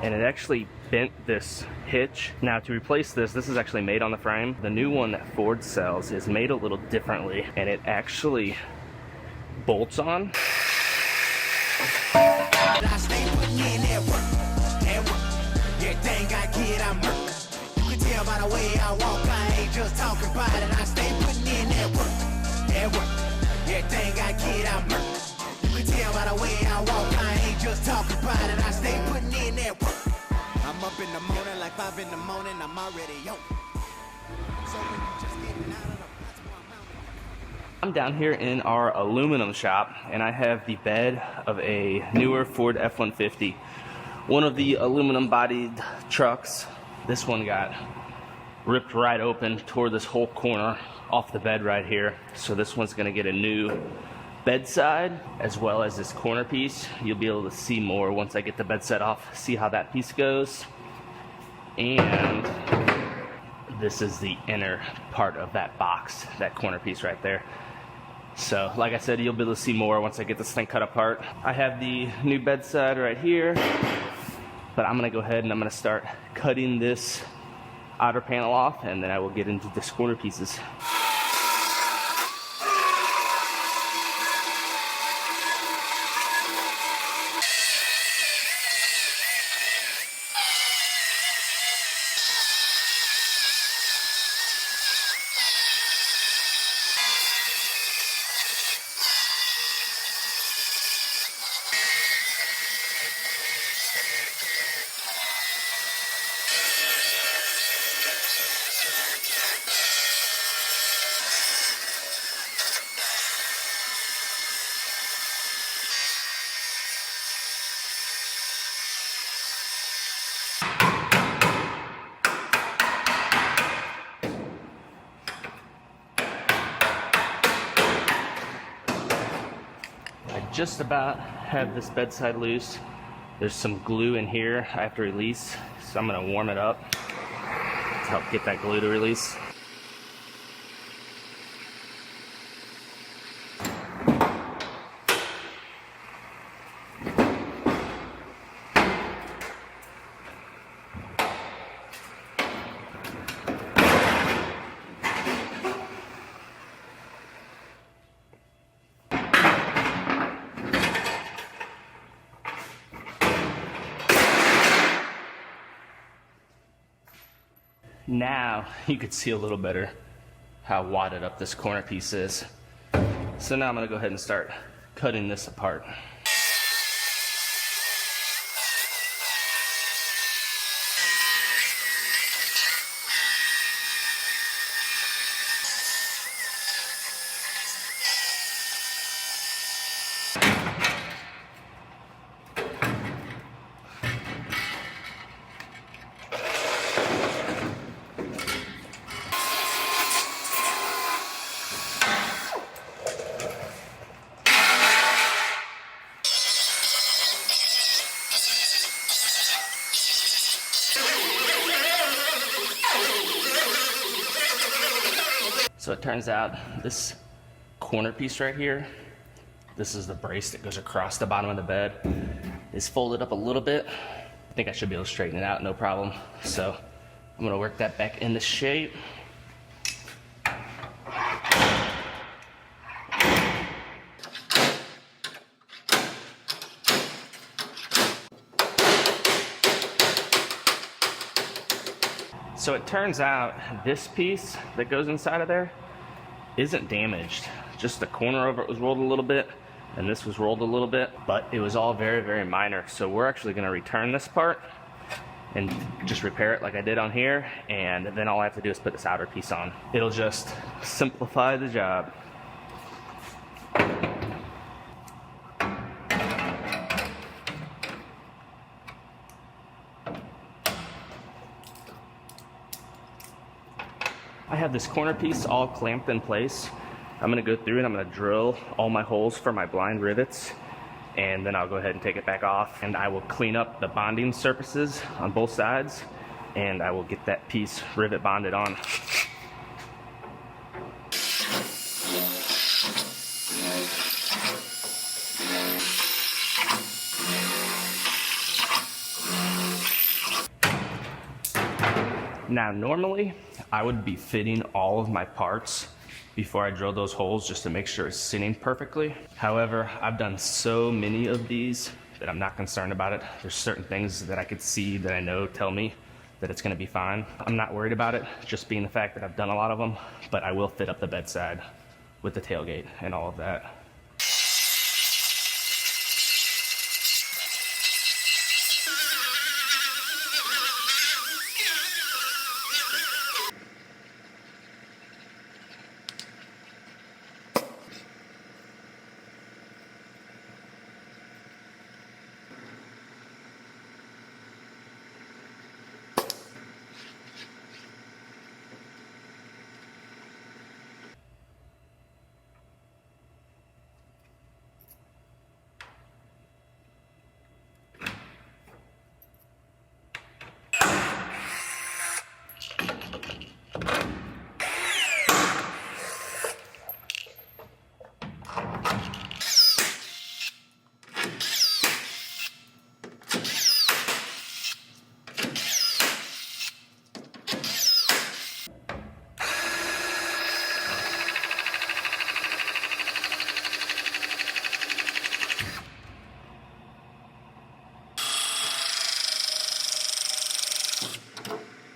and it actually bent this hitch. Now to replace this is actually made on the frame. The new one that Ford sells is made a little differently, and it actually bolts on. I'm up in the morning like 5 in the morning, I'm already yo. So when you just getting out of the that's where I'm out. I'm down here in our aluminum shop, and I have the bed of a newer Ford F-150. One of the aluminum bodied trucks. This one got ripped right open, tore this whole corner off the bed right here. So this one's gonna get a new bedside as well as this corner piece. You'll be able to see more once I get the bedside off, see how that piece goes. And this is the inner part of that box, that corner piece right there. So like I said, you'll be able to see more once I get this thing cut apart. I have the new bedside right here, but I'm gonna go ahead and I'm gonna start cutting this outer panel off, and then I will get into the corner pieces. Just about have this bedside loose. There's some glue in here I have to release, so I'm gonna warm it up to help get that glue to release. Now you can see a little better how wadded up this corner piece is. So now I'm gonna go ahead and start cutting this apart. So it turns out this corner piece right here, this is the brace that goes across the bottom of the bed, is folded up a little bit. I think I should be able to straighten it out, no problem. So I'm gonna work that back into shape. So it turns out this piece that goes inside of there isn't damaged. Just the corner of it was rolled a little bit, and this was rolled a little bit, but it was all very, very minor. So we're actually gonna return this part and just repair it like I did on here, and then all I have to do is put this outer piece on. It'll just simplify the job. I have this corner piece all clamped in place. I'm gonna go through and I'm gonna drill all my holes for my blind rivets, and then I'll go ahead and take it back off, and I will clean up the bonding surfaces on both sides, and I will get that piece rivet bonded on. Now, normally, I would be fitting all of my parts before I drill those holes just to make sure it's sitting perfectly. However, I've done so many of these that I'm not concerned about it. There's certain things that I could see that I know tell me that it's gonna be fine. I'm not worried about it, just being the fact that I've done a lot of them, but I will fit up the bedside with the tailgate and all of that.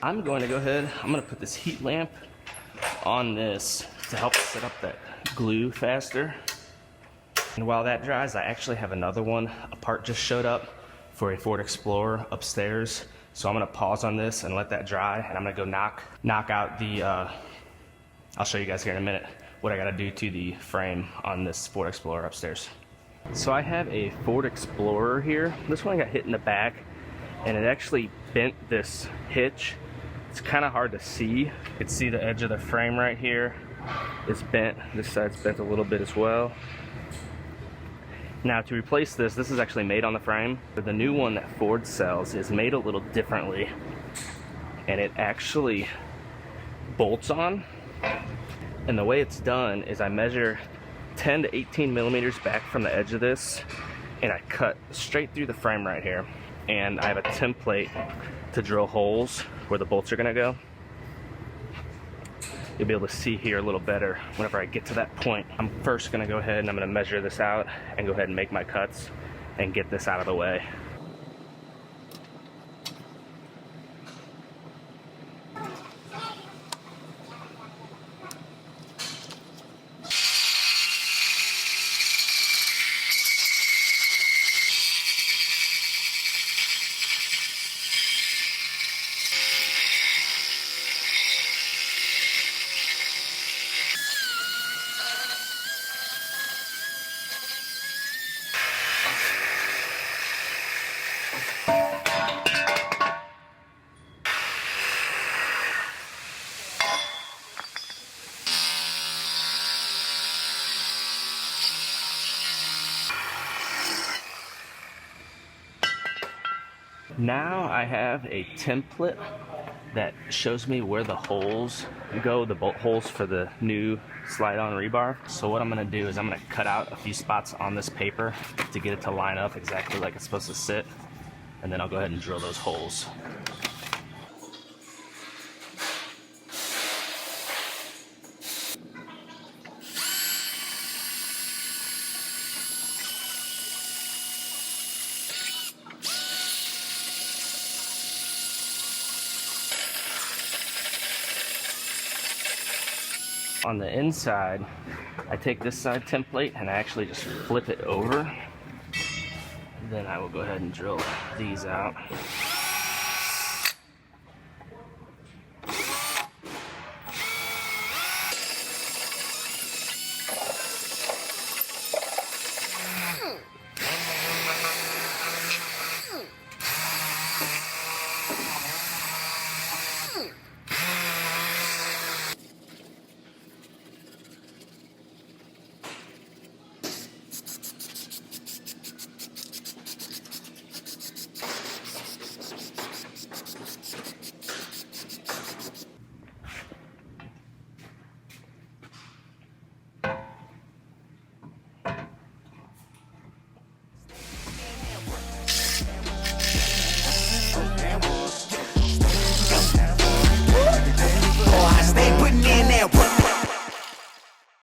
I'm going to go ahead, I'm going to put this heat lamp on this to help set up that glue faster. And while that dries, I actually have another one. A part just showed up for a Ford Explorer upstairs. So I'm going to pause on this and let that dry, and I'm going to go knock out the, I'll show you guys here in a minute what I got to do to the frame on this Ford Explorer upstairs. So I have a Ford Explorer here. This one got hit in the back, and it actually bent this hitch. It's kind of hard to see. You can see the edge of the frame right here. It's bent. This side's bent a little bit as well. Now to replace this, this is actually made on the frame. But the new one that Ford sells is made a little differently. And it actually bolts on. And the way it's done is I measure 10 to 18 millimeters back from the edge of this, and I cut straight through the frame right here. And I have a template to drill holes where the bolts are gonna go. You'll be able to see here a little better whenever I get to that point. I'm first gonna go ahead and I'm gonna measure this out and go ahead and make my cuts and get this out of the way. Now I have a template that shows me where the holes go, the bolt holes for the new slide-on rebar. So what I'm gonna do is I'm gonna cut out a few spots on this paper to get it to line up exactly like it's supposed to sit, and then I'll go ahead and drill those holes. On the inside, I take this side template and I actually just flip it over. Then I will go ahead and drill these out.